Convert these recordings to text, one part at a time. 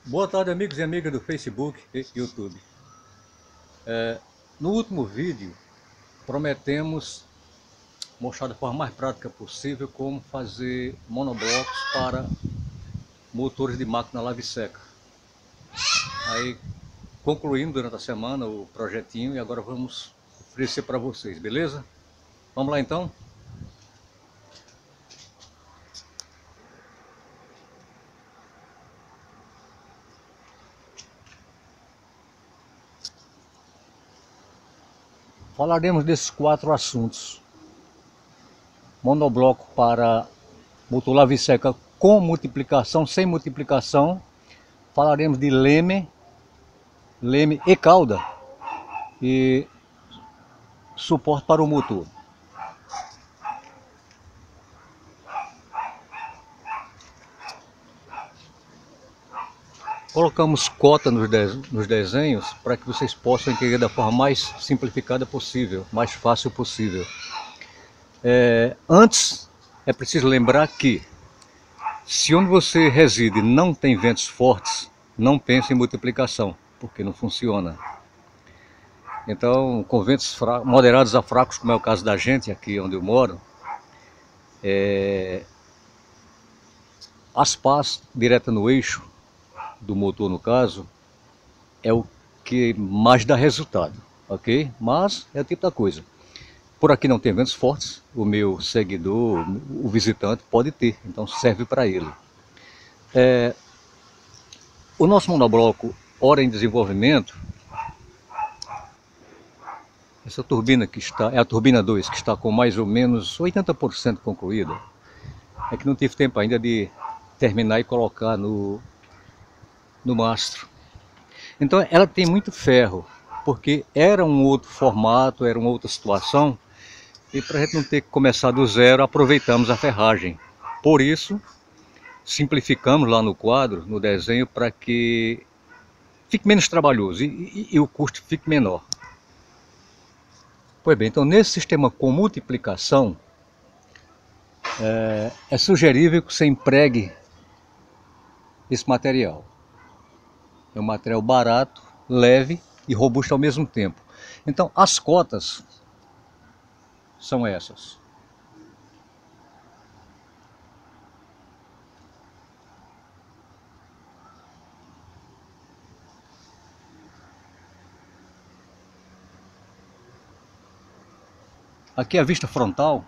Boa tarde, amigos e amigas do Facebook e YouTube. No último vídeo, prometemos mostrar da forma mais prática possível como fazer monoblocos para motores de máquina lave seca. Aí concluímos durante a semana o projetinho e agora vamos oferecer para vocês, beleza? Vamos lá então? Falaremos desses 4 assuntos: monobloco para motor lave seca com multiplicação, sem multiplicação. Falaremos de leme e cauda e suporte para o motor. Colocamos cota nos desenhos para que vocês possam entender da forma mais simplificada possível, mais fácil possível. Antes, é preciso lembrar que, se onde você reside não tem ventos fortes, não pense em multiplicação, porque não funciona. Então, com ventos moderados a fracos, como é o caso da gente, aqui onde eu moro, as pás diretas no eixo do motor, no caso, é o que mais dá resultado, ok? Mas é o tipo da coisa. Por aqui não tem ventos fortes, o meu seguidor, o visitante, pode ter, então serve para ele. O nosso monobloco, ora em desenvolvimento, essa turbina que está, é a turbina 2, que está com mais ou menos 80% concluída. É que não tive tempo ainda de terminar e colocar no mastro. Então ela tem muito ferro, porque era um outro formato, era uma outra situação, e para a gente não ter que começar do zero, aproveitamos a ferragem. Por isso, simplificamos lá no quadro, no desenho, para que fique menos trabalhoso e o custo fique menor. Pois bem, então nesse sistema com multiplicação, é sugerível que você empregue esse material. É um material barato, leve e robusto ao mesmo tempo. Então as cotas são essas. Aqui é a vista frontal.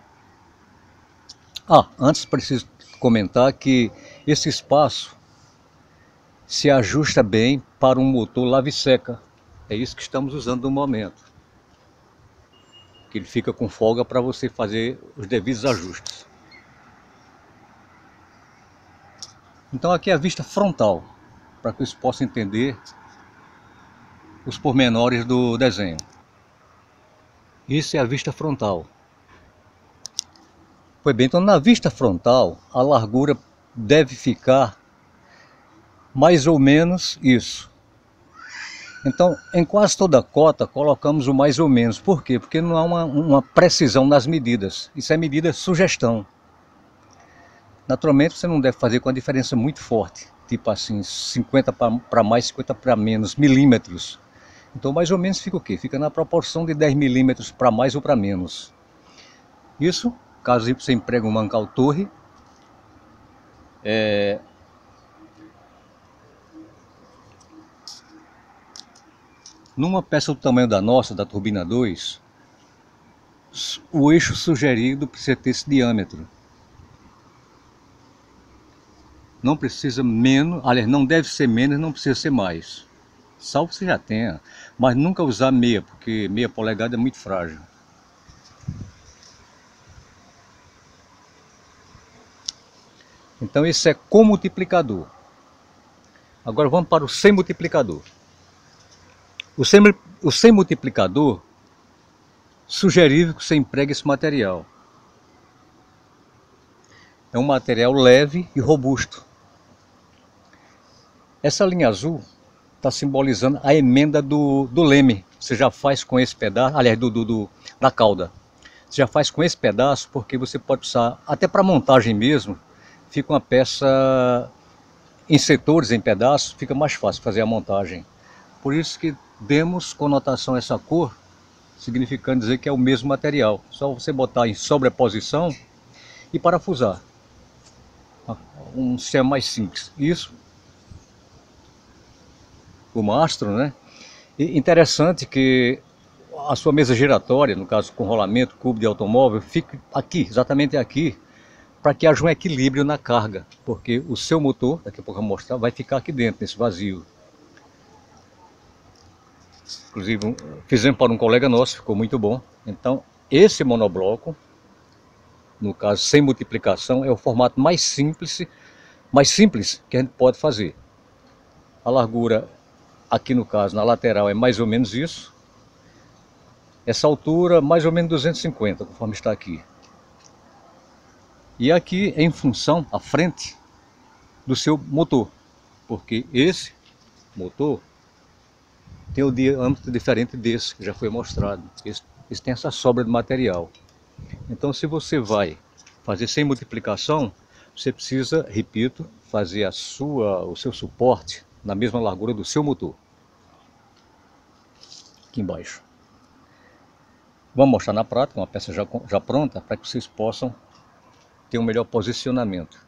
Antes preciso comentar que esse espaço se ajusta bem para um motor lave seca. É isso que estamos usando no momento. Que ele fica com folga para você fazer os devidos ajustes. Então aqui é a vista frontal, para que vocês possam entender os pormenores do desenho. Isso é a vista frontal. Pois bem, então na vista frontal a largura deve ficar mais ou menos isso. Então em quase toda a cota colocamos o mais ou menos. Por quê? Porque não há uma precisão nas medidas. Isso é medida sugestão. Naturalmente você não deve fazer com a diferença muito forte, tipo assim 50 para mais, 50 para menos milímetros. Então mais ou menos fica o quê? Fica na proporção de 10 milímetros para mais ou para menos. Isso, caso você empregue um mancal torre, numa peça do tamanho da nossa, da turbina 2, o eixo sugerido precisa ter esse diâmetro. Não precisa menos, aliás, não deve ser menos, não precisa ser mais. Salvo que você já tenha, mas nunca usar meia, porque meia polegada é muito frágil. Então esse é com multiplicador. Agora vamos para o sem multiplicador. O sem multiplicador, sugerível que você empregue esse material. É um material leve e robusto. Essa linha azul está simbolizando a emenda do leme. Você já faz com esse pedaço, aliás, da cauda. Você já faz com esse pedaço porque você pode usar, até para montagem mesmo, fica uma peça em setores, em pedaços, fica mais fácil fazer a montagem. Por isso que demos conotação a essa cor, significando dizer que é o mesmo material. Só você botar em sobreposição e parafusar. Um sistema mais simples. Isso, o mastro, né? E interessante que a sua mesa giratória, no caso com rolamento, cubo de automóvel, fique aqui, exatamente aqui, para que haja um equilíbrio na carga, porque o seu motor, daqui a pouco eu vou mostrar, vai ficar aqui dentro, nesse vazio. Inclusive, fizemos para um colega nosso, ficou muito bom. Então, esse monobloco, no caso sem multiplicação, é o formato mais simples que a gente pode fazer. A largura, aqui no caso, na lateral, é mais ou menos isso. Essa altura, mais ou menos 250, conforme está aqui. E aqui, em função, à frente do seu motor, porque esse motor tem o diâmetro diferente desse, que já foi mostrado. Esse tem essa sobra de material. Então, se você vai fazer sem multiplicação, você precisa, repito, fazer o seu suporte na mesma largura do seu motor. Aqui embaixo. Vamos mostrar na prática, uma peça já pronta, para que vocês possam ter um melhor posicionamento.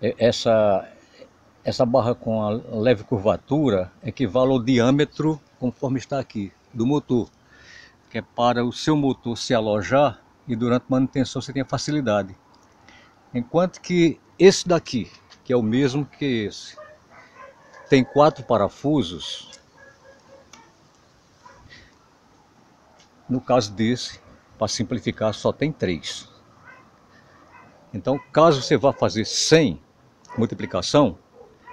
Essa barra com a leve curvatura equivale ao diâmetro, conforme está aqui, do motor, que é para o seu motor se alojar e durante a manutenção você tenha facilidade. Enquanto que esse daqui, que é o mesmo que esse, tem 4 parafusos. No caso desse, para simplificar, só tem 3. Então, caso você vá fazer sem multiplicação,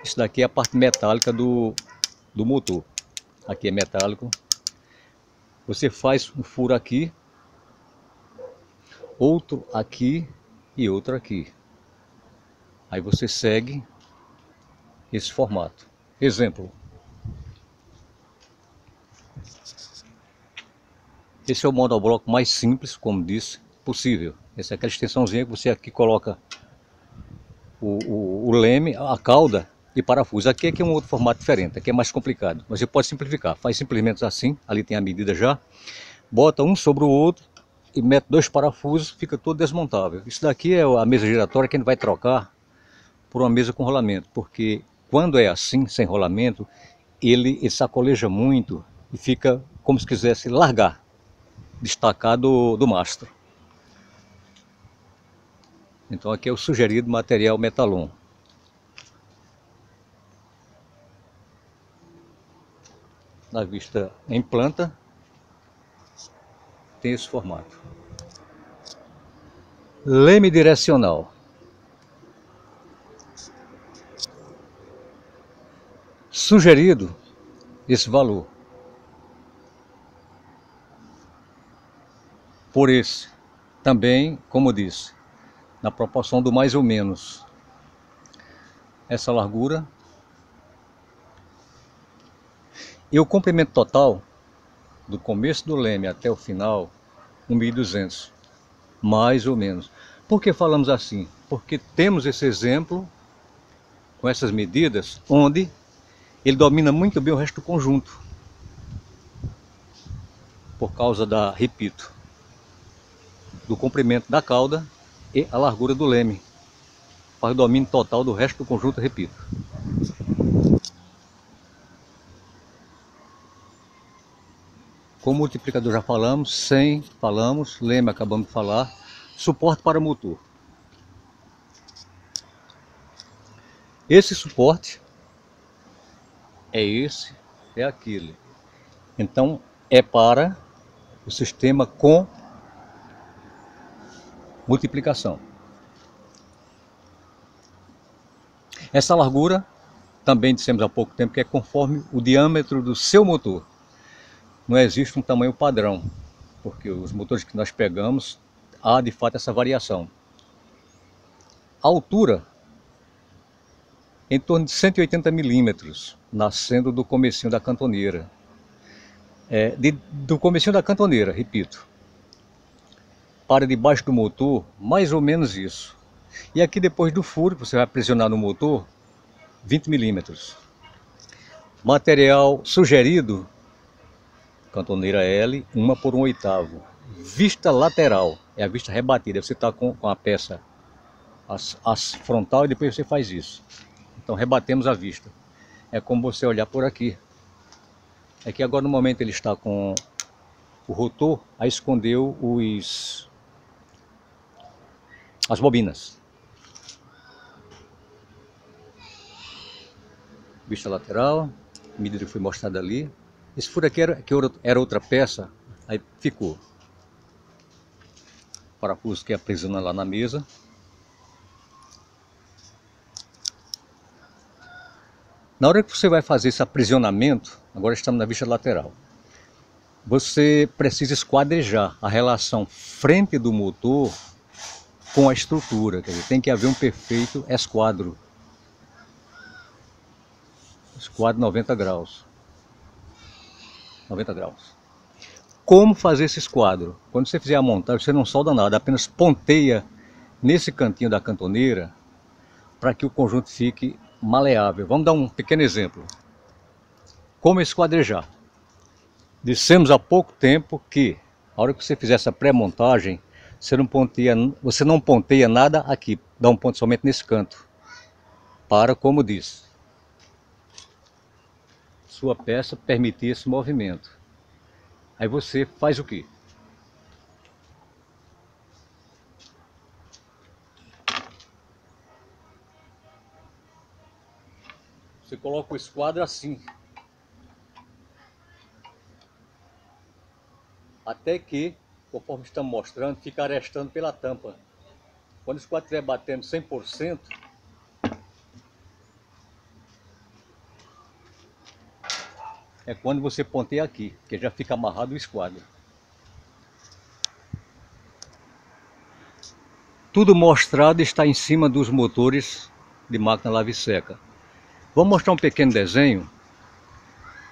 isso daqui é a parte metálica do motor. Aqui é metálico. Você faz um furo aqui, outro aqui e outro aqui. Aí você segue esse formato. Exemplo. Esse é o monobloco mais simples, como disse, possível. Essa é aquela extensãozinha que você aqui coloca o leme, a cauda e parafuso. Aqui é que é um outro formato diferente, aqui é mais complicado. Mas você pode simplificar, faz simplesmente assim, ali tem a medida já. Bota um sobre o outro e mete 2 parafusos, fica todo desmontável. Isso daqui é a mesa giratória que a gente vai trocar por uma mesa com rolamento. Porque quando é assim, sem rolamento, ele sacoleja muito e fica como se quisesse largar, destacar do mastro. Então aqui é o sugerido material Metalon. Na vista em planta, tem esse formato. Leme direcional. Sugerido esse valor. Por esse, também, como disse, na proporção do mais ou menos. Essa largura. E o comprimento total, do começo do leme até o final, 1.200, mais ou menos. Por que falamos assim? Porque temos esse exemplo, com essas medidas, onde ele domina muito bem o resto do conjunto. Por causa repito, do comprimento da cauda e a largura do leme. Faz o domínio total do resto do conjunto, repito. Com o multiplicador já falamos, 100 falamos, leme acabamos de falar, suporte para motor. Esse suporte é esse, é aquele. Então é para o sistema com multiplicação. Essa largura, também dissemos há pouco tempo, que é conforme o diâmetro do seu motor. Não existe um tamanho padrão, porque os motores que nós pegamos, há de fato essa variação. A altura, em torno de 180 milímetros, nascendo do comecinho da cantoneira. Do comecinho da cantoneira, repito. Para debaixo do motor, mais ou menos isso. E aqui depois do furo, que você vai aprisionar no motor, 20 milímetros. Material sugerido, cantoneira L, 1/1/8. Vista lateral, é a vista rebatida. Você está com a peça as frontal e depois você faz isso. Então rebatemos a vista. É como você olhar por aqui. É que agora no momento ele está com o rotor a escondeu as bobinas. Vista lateral, medida que foi mostrada ali. Esse furo aqui era outra peça, aí ficou. Parafuso que aprisiona lá na mesa. Na hora que você vai fazer esse aprisionamento, agora estamos na vista lateral, você precisa esquadrejar a relação frente do motor com a estrutura, quer dizer, tem que haver um perfeito esquadro. Esquadro 90 graus. 90 graus. Como fazer esse esquadro? Quando você fizer a montagem, você não solda nada, apenas ponteia nesse cantinho da cantoneira para que o conjunto fique maleável. Vamos dar um pequeno exemplo. Como esquadrejar? Dissemos há pouco tempo que a hora que você fizer essa pré-montagem, você não ponteia nada aqui, dá um ponto somente nesse canto. Para, como disse, sua peça permitir esse movimento. Aí você faz o quê? Você coloca o esquadro assim, até que, conforme estamos mostrando, fica arestando pela tampa. Quando o esquadro estiver batendo 100%, é quando você ponteia aqui, que já fica amarrado o esquadro. Tudo mostrado está em cima dos motores de máquina lave-seca. Vou mostrar um pequeno desenho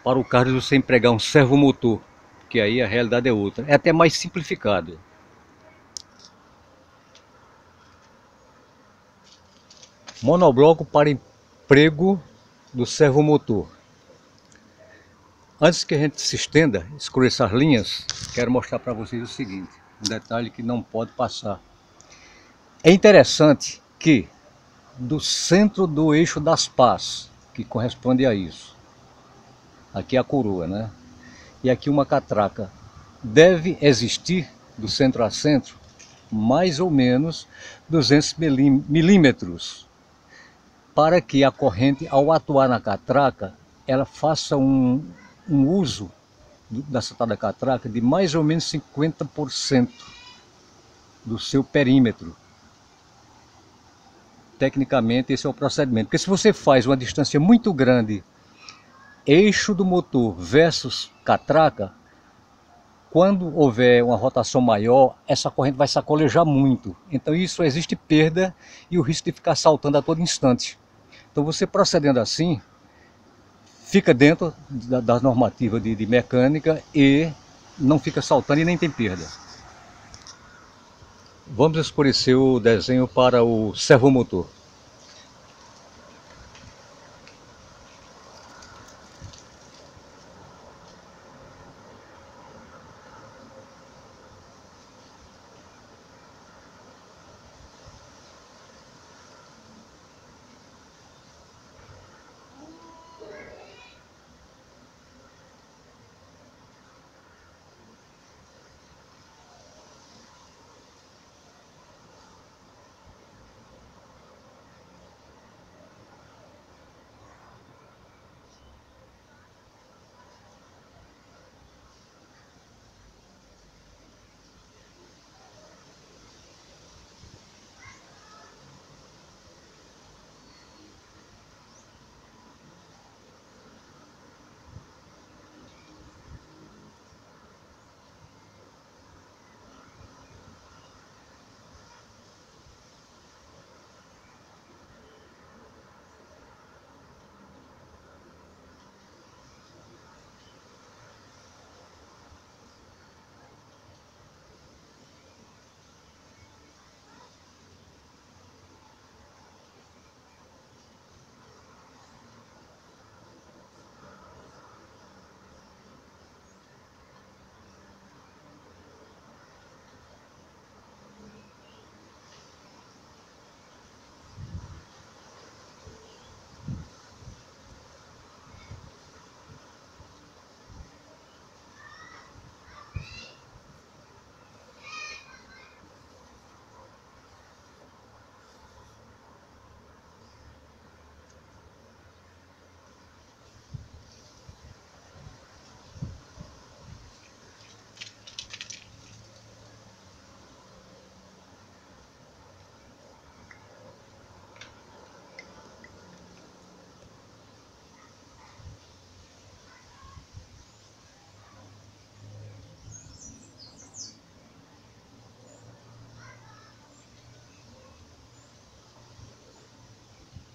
para o caso de você empregar um servomotor, que aí a realidade é outra. É até mais simplificado. Monobloco para emprego do servomotor. Antes que a gente se estenda, escureça as linhas, quero mostrar para vocês o seguinte, um detalhe que não pode passar. É interessante que do centro do eixo das pás, que corresponde a isso, aqui é a coroa, né? E aqui uma catraca, deve existir do centro a centro mais ou menos 200 milímetros, para que a corrente, ao atuar na catraca, ela faça um uso da citada catraca de mais ou menos 50% do seu perímetro. Tecnicamente esse é o procedimento, porque se você faz uma distância muito grande, eixo do motor versus catraca, quando houver uma rotação maior, essa corrente vai sacolejar muito. Então isso existe perda e o risco de ficar saltando a todo instante. Então você procedendo assim, fica dentro das normativas de mecânica e não fica saltando e nem tem perda. Vamos escurecer o desenho para o servomotor.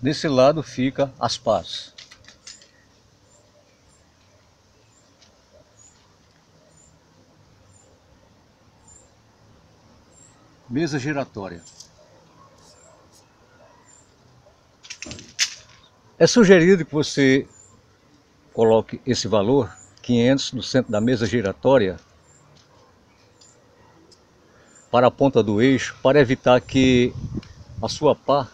Desse lado fica as pás. Mesa giratória. É sugerido que você coloque esse valor, 500, no centro da mesa giratória, para a ponta do eixo, para evitar que a sua pá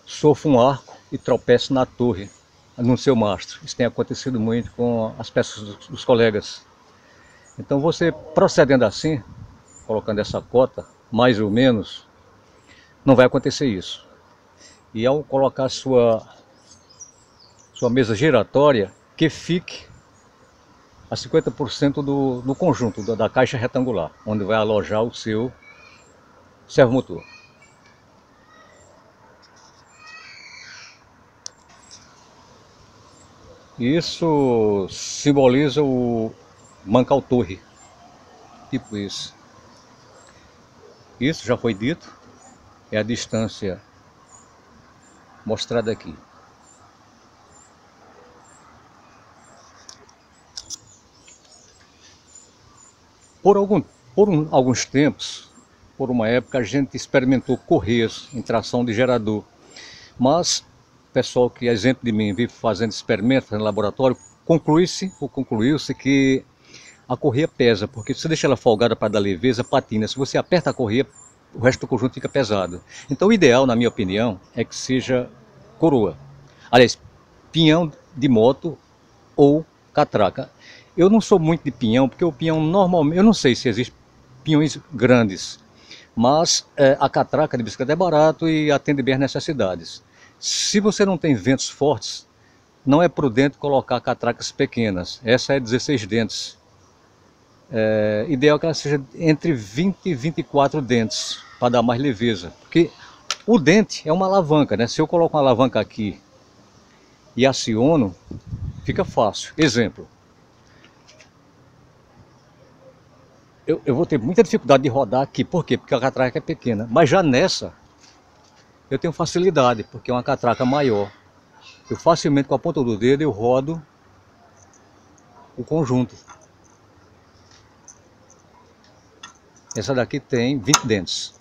sofra um arco e tropece na torre, no seu mastro. Isso tem acontecido muito com as peças dos colegas. Então você procedendo assim, colocando essa cota, mais ou menos, não vai acontecer isso. E ao colocar sua mesa giratória, que fique a 50% do conjunto, da caixa retangular, onde vai alojar o seu servomotor. Isso simboliza o mancal torre, tipo isso. Isso já foi dito, é a distância mostrada aqui. Por alguns tempos, por uma época, a gente experimentou correias em tração de gerador, mas o pessoal que, exemplo de mim, vive fazendo experimentos no laboratório, concluiu-se que a correia pesa, porque se você deixa ela folgada para dar leveza, patina. Se você aperta a correia, o resto do conjunto fica pesado. Então o ideal, na minha opinião, é que seja coroa. Aliás, pinhão de moto ou catraca. Eu não sou muito de pinhão, porque o pinhão normalmente, eu não sei se existem pinhões grandes, mas a catraca de bicicleta é barato e atende bem às necessidades. Se você não tem ventos fortes, não é prudente colocar catracas pequenas. Essa é 16 dentes. Ideal que ela seja entre 20 e 24 dentes, para dar mais leveza. Porque o dente é uma alavanca, né? Se eu coloco uma alavanca aqui e aciono, fica fácil. Exemplo. Eu vou ter muita dificuldade de rodar aqui. Por quê? Porque a catraca é pequena. Mas já nessa, eu tenho facilidade, porque é uma catraca maior. Eu facilmente, com a ponta do dedo, eu rodo o conjunto. Essa daqui tem 20 dentes.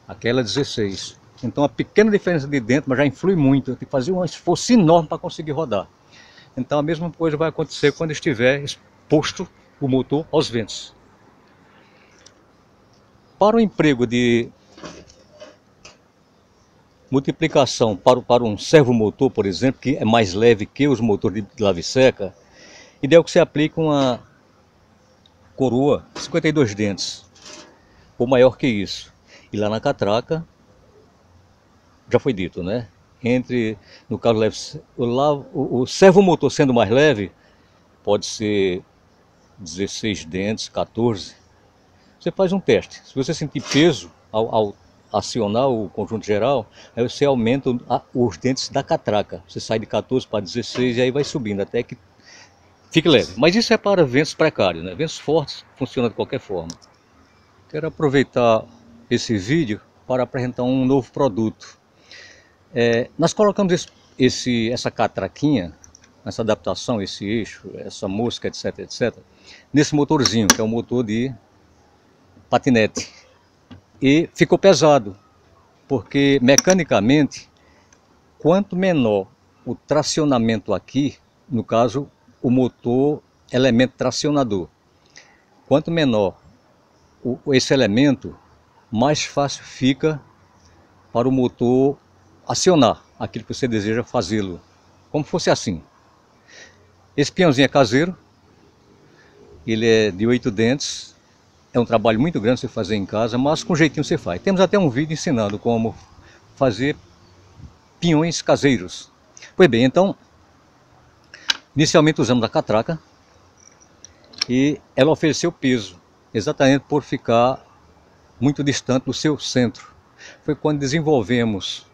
Aquela é 16. Então a pequena diferença de dentro, mas já influi muito. Eu tenho que fazer um esforço enorme para conseguir rodar. Então a mesma coisa vai acontecer quando estiver exposto o motor aos ventos. Para o emprego de multiplicação para um servomotor, por exemplo, que é mais leve que os motores de lave seca, ideal que você aplique uma coroa 52 dentes, ou maior que isso. E lá na catraca, já foi dito, né? No caso leve, o servomotor sendo mais leve, pode ser 16 dentes, 14. Você faz um teste. Se você sentir peso ao acionar o conjunto geral, aí você aumenta os dentes da catraca. Você sai de 14 para 16 e aí vai subindo até que fique leve. Mas isso é para ventos precários, né? Ventos fortes funciona de qualquer forma. Quero aproveitar esse vídeo para apresentar um novo produto. Nós colocamos essa catraquinha, essa adaptação, esse eixo, essa mosca, etc, etc, nesse motorzinho, que é um motor de patinete. E ficou pesado, porque mecanicamente, quanto menor o tracionamento aqui, no caso o motor elemento tracionador, quanto menor esse elemento, mais fácil fica para o motor acionar aquilo que você deseja fazê-lo, como fosse assim. Esse peãozinho é caseiro, ele é de 8 dentes, é um trabalho muito grande você fazer em casa, mas com jeitinho você faz. Temos até um vídeo ensinando como fazer pinhões caseiros. Pois bem, então, inicialmente usamos a catraca e ela ofereceu peso, exatamente por ficar muito distante do seu centro. Foi quando desenvolvemos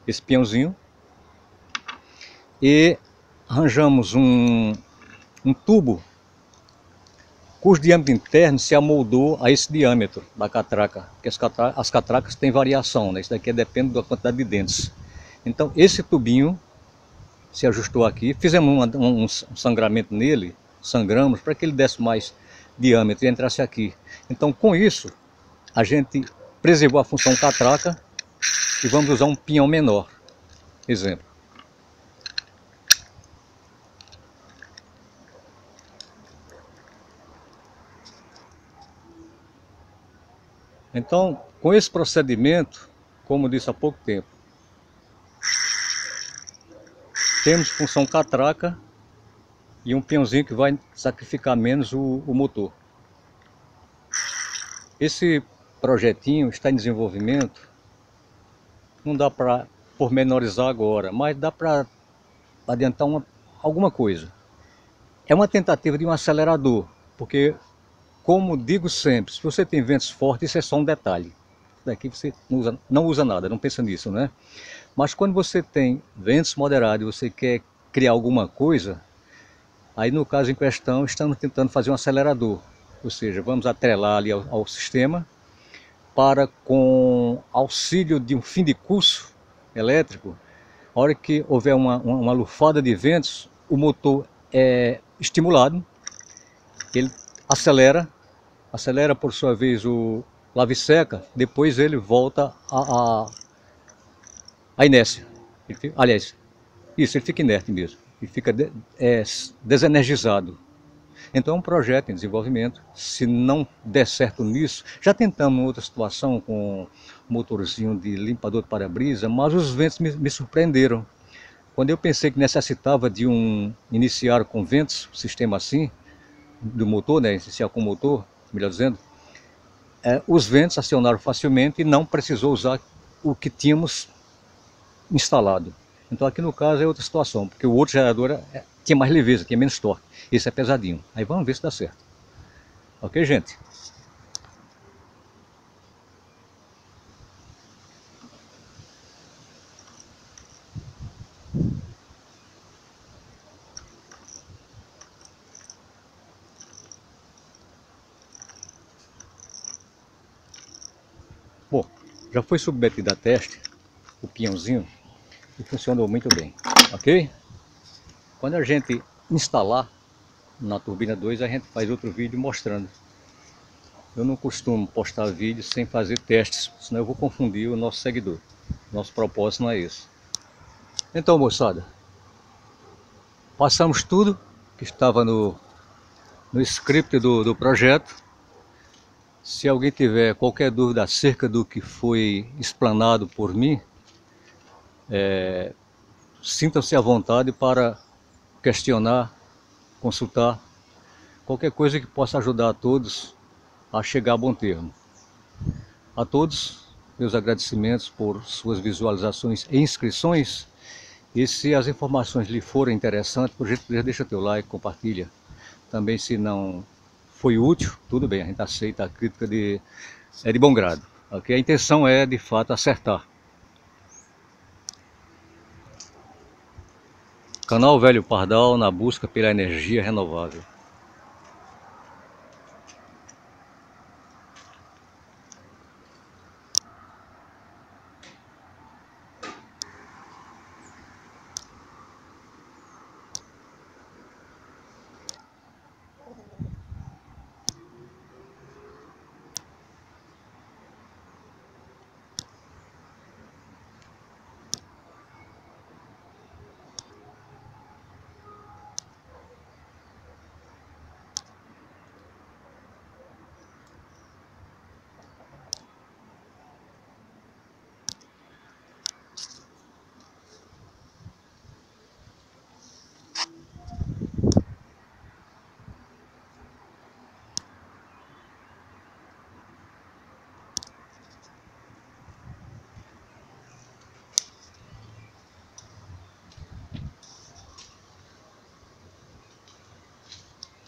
esse peãozinho e arranjamos um tubo cujo diâmetro interno se amoldou a esse diâmetro da catraca, porque as catracas têm variação, né? Isso daqui depende da quantidade de dentes. Então esse tubinho se ajustou aqui, fizemos um sangramento nele, sangramos para que ele desse mais diâmetro e entrasse aqui. Então com isso a gente preservou a função catraca e vamos usar um pinhão menor. Exemplo. Então, com esse procedimento, como disse há pouco tempo, temos função catraca e um pinhãozinho que vai sacrificar menos o motor. Esse projetinho está em desenvolvimento, não dá para pormenorizar agora, mas dá para adiantar alguma coisa. É uma tentativa de um acelerador, porque, como digo sempre, se você tem ventos fortes, isso é só um detalhe. Daqui você não usa nada, não pensa nisso, né? Mas quando você tem ventos moderados e você quer criar alguma coisa, aí no caso em questão estamos tentando fazer um acelerador. Ou seja, vamos atrelar ali ao sistema para, com auxílio de um fim de curso elétrico, a hora que houver uma lufada de ventos, o motor é estimulado, ele acelera por sua vez o lave-seca, depois ele volta à inércia. Aliás, isso, ele fica inerte mesmo, ele fica desenergizado. Então é um projeto em desenvolvimento. Se não der certo nisso, já tentamos outra situação com um motorzinho de limpador de para-brisa, mas os ventos me surpreenderam. Quando eu pensei que necessitava de iniciar com ventos, um sistema assim, do motor, né, iniciar com motor, melhor dizendo, os ventos acionaram facilmente e não precisou usar o que tínhamos instalado. Então aqui no caso é outra situação, porque o outro gerador tinha mais leveza, tinha menos torque. Esse é pesadinho. Aí vamos ver se dá certo. Ok, gente? Bom, já foi submetido a teste o pinhãozinho e funcionou muito bem, ok? Quando a gente instalar na turbina 2, a gente faz outro vídeo mostrando. Eu não costumo postar vídeos sem fazer testes, senão eu vou confundir o nosso seguidor. Nosso propósito não é esse. Então, moçada, passamos tudo que estava no script do projeto. Se alguém tiver qualquer dúvida acerca do que foi explanado por mim, sintam-se à vontade para questionar, consultar, qualquer coisa que possa ajudar a todos a chegar a bom termo. A todos, meus agradecimentos por suas visualizações e inscrições. E se as informações lhe forem interessantes, por gentileza, deixa teu like, compartilha. Também, se não foi útil, tudo bem, a gente aceita a crítica de bom grado. Okay? A intenção é, de fato, acertar. Canal Velho Pardal na busca pela energia renovável.